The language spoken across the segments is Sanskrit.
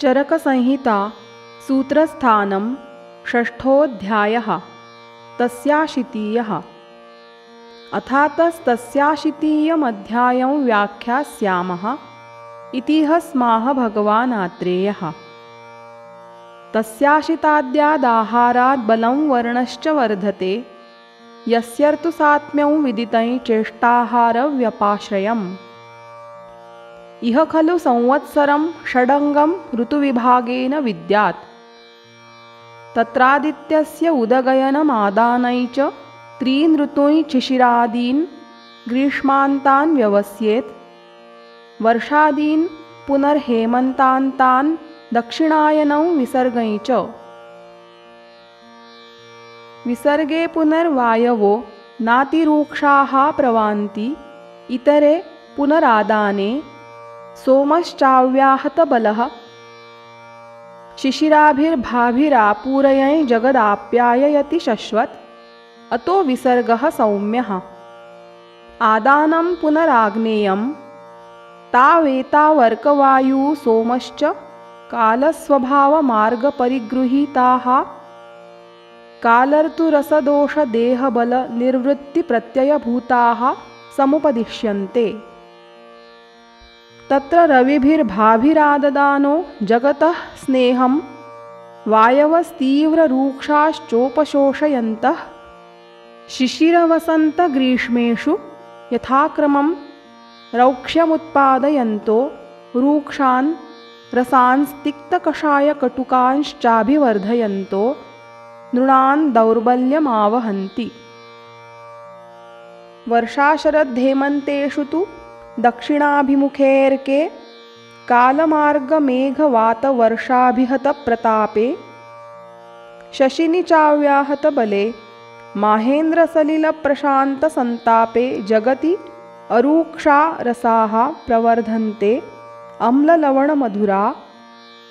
चरकसंहिता सूत्रस्थानं षष्ठोऽध्यायः तस्याशीतीयः अथातस्तस्याशीतीयमध्यायं व्याख्यास्यामः इति स्माह भगवान् आत्रेयः। तस्याशीताद्यादाहाराद् बलं वर्णश्च वर्धते यस्यर्तुसात्म्यं विदितं चेष्टाहारव्यपाश्रयम्। इह खलु संवत्सरं षडङ्गं ऋतुविभागेन विद्यात्। तत्रादित्यस्य उदगयनमादानै च त्रीन् ऋतून् शिशिरादीन् ग्रीष्मान्तान् व्यवस्येत्। वर्षादीन् पुनर्हेमन्तान्तान् दक्षिणायनं विसर्गै च। विसर्गे पुनर्वायवो नातिरूक्षाः प्रवान्ति इतरे पुनरादाने सोमश्चाव्याहतबलः शिशिराभिर्भाभिरापूरयै जगदाप्याययति शश्वत् अतो विसर्गः सौम्यः। आदानं पुनराग्नेयं तावेतावर्कवायुः सोमश्च कालस्वभावमार्गपरिगृहीताः कालर्तुरसदोषदेहबलनिर्वृत्तिप्रत्ययभूताः समुपदिश्यन्ते। तत्र रविभिर्भाभिराददानो जगतः स्नेहं वायवस्तीव्ररूक्षाश्चोपशोषयन्तः शिशिरवसन्तग्रीष्मेषु यथाक्रमं रौक्ष्यमुत्पादयन्तो रूक्षान् रसांस्तिक्तकषायकटुकांश्चाभिवर्धयन्तो नृणां दौर्बल्यमावहन्ति। वर्षाशरद्धेमन्तेषु तु दक्षिणाभिमुखेऽर्के कालमार्गमेघवातवर्षाभिहतप्रतापे शशिनि चाव्याहतबले माहेन्द्रसलिलप्रशान्तसन्तापे जगति अरूक्षा रसाः प्रवर्धन्ते अम्ललवणमधुरा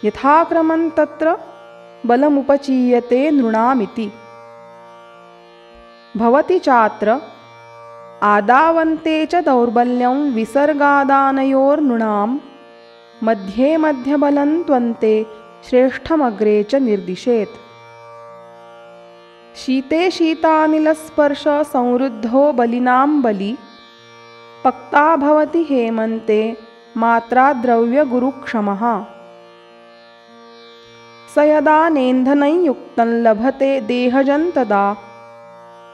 यथाक्रमं तत्र बलमुपचीयते नृणामिति। भवति चात्र आदावन्ते च दौर्बल्यं विसर्गादानयोर्नृणां मध्ये मध्यबलं त्वन्ते श्रेष्ठमग्रे च निर्दिशेत्। शीते शीतानिलस्पर्श संरुद्धो बलिनां बली पक्ता भवति हेमन्ते मात्राद्रव्यगुरुक्षमः। स यदा नेन्धनं युक्तं लभते देहजं तदा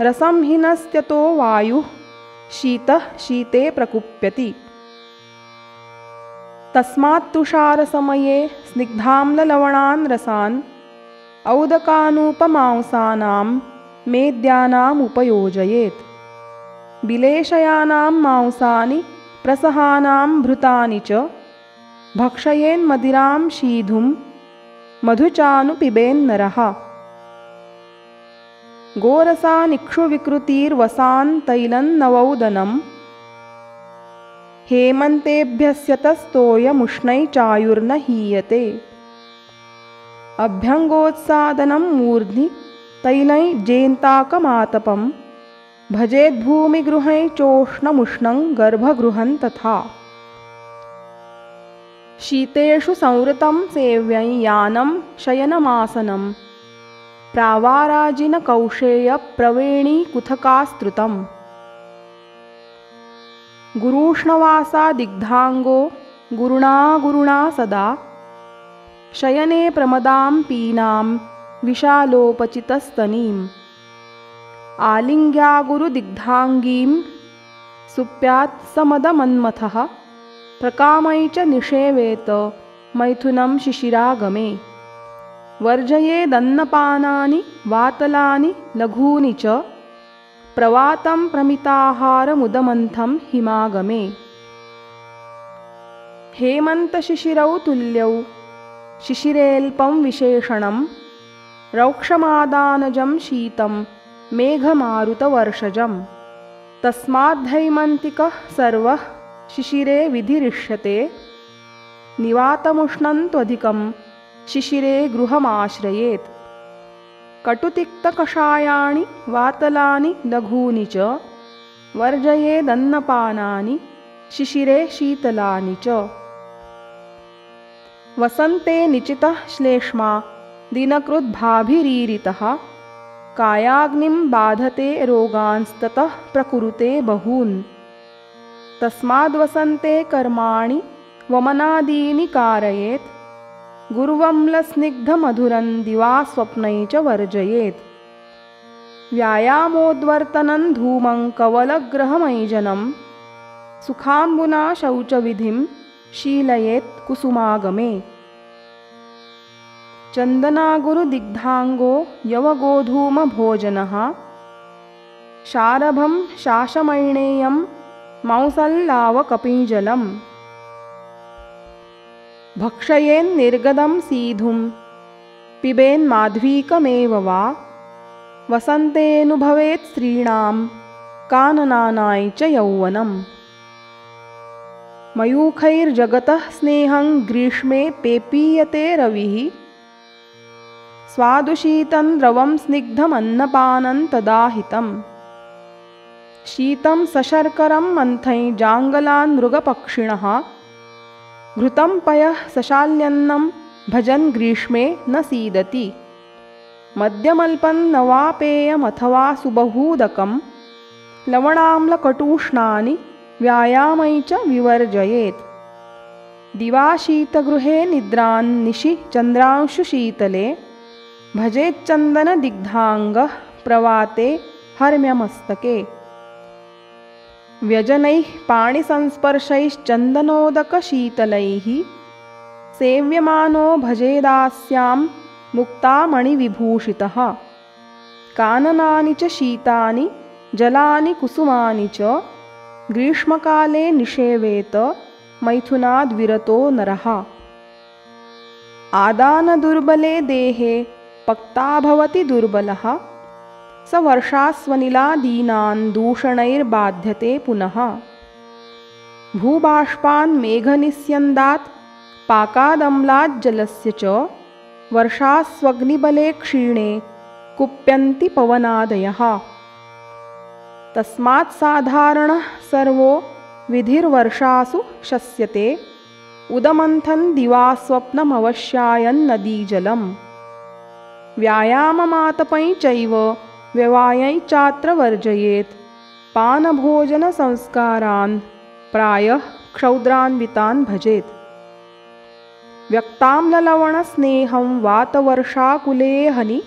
रसं हिनस्त्यतो वायुः शीतः शीते प्रकुप्यति। तस्मात् तुषारसमये स्निग्धाम्ललवणान् रसान् औदकानूपमांसानां मेद्यानाम् उपयोजयेत्। बिलेशयानां मांसानि प्रसहानां भृतानि च भक्षयेन्मदिरां शीधुं मधुचानुपिबेन्नरः। गोरसानिक्षुविकृतिर्वसान् तैलं नवौदनं हेमन्तेभ्यस्यतस्तोयमुष्णै चायुर्न हीयते। अभ्यङ्गोत्सादनं मूर्ध्नि तैलै जेन्ताकमातपं भजेद्भूमिगृहै चोष्णमुष्णं गर्भगृहं तथा। शीतेषु संवृतं सेव्यं यानं शयनमासनं प्रावाराजिनकौशेयप्रवेणीकुथकास्तृतं। गुरूष्णवासादिग्धाङ्गो गुरुणा सदा शयने प्रमदां पीनां विशालोपचितस्तनीम्। आलिङ्ग्यागुरुदिग्धाङ्गीं सुप्यात् समदमन्मथः प्रकामै च निषेवेत मैथुनं शिशिरागमे। वर्जयेदन्नपानानि वातलानि लघूनि च प्रवातं प्रमिताहारमुदमन्थं हिमागमे। हेमन्तशिशिरौ तुल्यौ शिशिरेऽल्पं विशेषणं रौक्षमादानजं शीतं मेघमारुतवर्षजम्। तस्माद्धैमन्तिकः सर्वः शिशिरे विधिरिष्यते निवातमुष्णं त्वधिकं शिशिरे गृहमाश्रयेत्। कटुतिक्तकषायाणि वातलानि लघूनि च वर्जयेदन्नपानानि शिशिरे शीतलानि च। वसन्ते निचितः श्लेष्मा दिनकृद्भाभिरीरितः कायाग्निं बाधते रोगांस्ततः प्रकुरुते बहून्। तस्माद्वसन्ते कर्माणि वमनादीनि कारयेत् गुर्वम्लस्निग्धमधुरं दिवा स्वप्नै च वर्जयेत्। व्यायामोद्वर्तनं धूमं कवलग्रहमैजनं सुखाम्बुना शौचविधिं शीलयेत् कुसुमागमे। चन्दनागुरुदिग्धाङ्गो यवगोधूमभोजनः शारभं शाशमैणेयं मांसल्लावकपिञ्जलम्। भक्षयेन्निर्गदं सीधुं पिबेन्माध्वीकमेव वा वसन्तेऽनुभवेत् स्त्रीणां काननानाय च यौवनम्। मयूखैर्जगतः स्नेहं ग्रीष्मे पेपीयते रविः स्वादुशीतं द्रवं स्निग्धमन्नपानं तदा हितम्। शीतं सशर्करं मन्थै जाङ्गलान् मृगपक्षिणः घृतं पयः सशाल्यन्नं भजन् ग्रीष्मे न सीदति। मद्यमल्पं न वा पेयमथवा सुबहूदकं लवणाम्लकटूष्णानि व्यायामै च विवर्जयेत्। दिवाशीतगृहे निद्रान्निशि चन्द्रांशुशीतले भजेच्चन्दनदिग्धाङ्गः प्रवाते हर्म्यमस्तके। व्यजनैः पाणिसंस्पर्शैश्चन्दनोदकशीतलैः सेव्यमानो भजेदास्यां मुक्तामणिविभूषितः। काननानि च शीतानि जलानि कुसुमानि च ग्रीष्मकाले निषेवेत मैथुनाद्विरतो नरः। आदानदुर्बले देहे पक्ता भवति दुर्बलः स वर्षास्वनिलादीनान् दूषणैर्बाध्यते पुनः। भूबाष्पान् मेघनिस्यन्दात् पाकादम्लाज्जलस्य च वर्षास्वग्निबले क्षीणे कुप्यन्ति पवनादयः। तस्मात् साधारणः सर्वो विधिर्वर्षासु शस्यते उदमन्थन् दिवा स्वप्नमवश्यायन्नदीजलम्। व्यायाममातपै चैव व्यवायै चात्र वर्जयेत् पानभोजनसंस्कारान् प्रायः क्षौद्रान्वितान् भजेत्। व्यक्ताम्ललवणस्नेहं वातवर्षाकुले हनि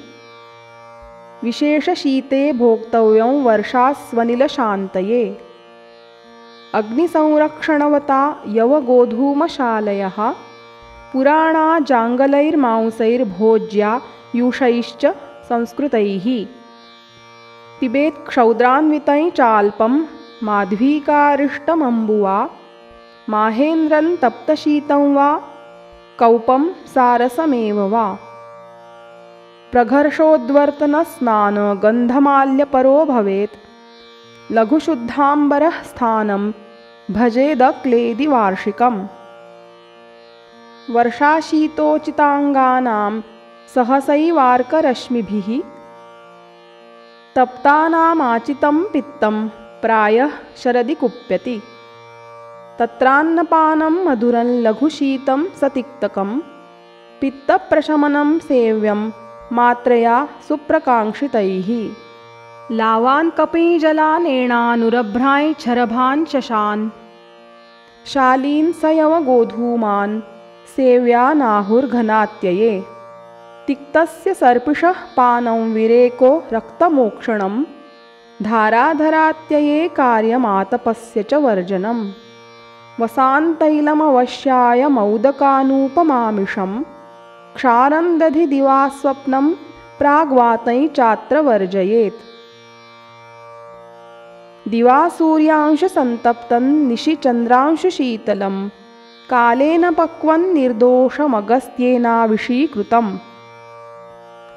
विशेषशीते भोक्तव्यं वर्षास्वनिलशान्तये। अग्निसंरक्षणवता यवगोधूमशालयः पुराणा जाङ्गलैर्मांसैर्भोज्या यूषैश्च संस्कृतैः। पिबेत् क्षौद्रान्वितं चाल्पं माध्वीकारिष्टमम्बुवा माहेन्द्रं तप्तशीतं वा कौपं सारसमेव वा। प्रघर्षोद्वर्तनस्नानगन्धमाल्यपरो भवेत् लघुशुद्धाम्बरः स्थानं भजेदक्लेदिवार्षिकम्। वर्षाशीतोचिताङ्गानां सहसैवार्करश्मिभिः तप्तानामाचितं पित्तं प्रायः शरदि कुप्यति। तत्रान्नपानं मधुरं लघुशीतं सतिक्तकं पित्तप्रशमनं सेव्यं मात्रया सुप्रकाङ्क्षितैः। लावान् कपिजलानेणानुरभ्रान् क्षरभान् शशान् शालीन् सयवगोधूमान् सेव्यानाहुर्घनात्यये। तिक्तस्य सर्पिषः पानं विरेको रक्तमोक्षणं धाराधरात्यये कार्यमातपस्य च वर्जनम्। वसान्तैलमवश्याय मौदकानूपमामिषं क्षारं दधि दिवा स्वप्नं प्राग्वातै चात्र वर्जयेत्। दिवा सूर्यांशसन्तप्तं निशि चन्द्रांशुशीतलं कालेन पक्वं निर्दोषमगस्त्येनाविषीकृतम्।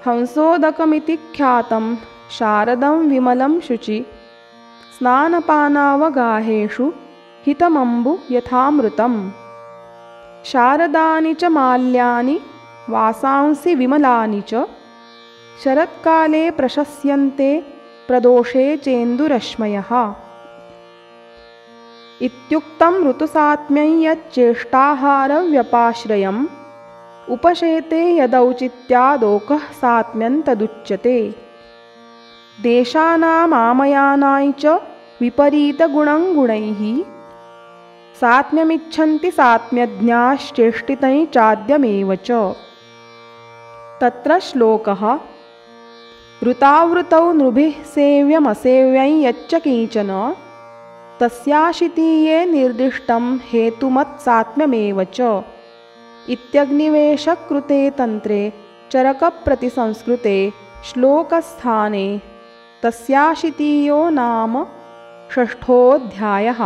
हंसोदकमिति ख्यातं शारदं विमलं शुचि स्नानपानावगाहेषु हितमम्बु यथामृतम्। शारदानि च माल्यानि वासांसि विमलानि च शरत्काले प्रशस्यन्ते प्रदोषे चेन्दुरश्मयः। इत्युक्तं ऋतुसात्म्यं यच्चेष्टाहारव्यपाश्रयं उपशेते यदौचित्यादोकः सात्म्यन्तदुच्यते। देशानामामयानाय च विपरीतगुणं गुणैः सात्म्यमिच्छन्ति सात्म्यज्ञाश्चेष्टितैः चाद्यमेव च। तत्र श्लोकः ऋतावृतौ नृभिः सेव्यमसेव्यं यच्च किञ्चन तस्याशितीये निर्दिष्टं हेतुमत्सात्म्यमेव च इत्यग्निवेशकृते तन्त्रे चरकप्रतिसंस्कृते श्लोकस्थाने तस्याशितीयो नाम षष्ठोऽध्यायः।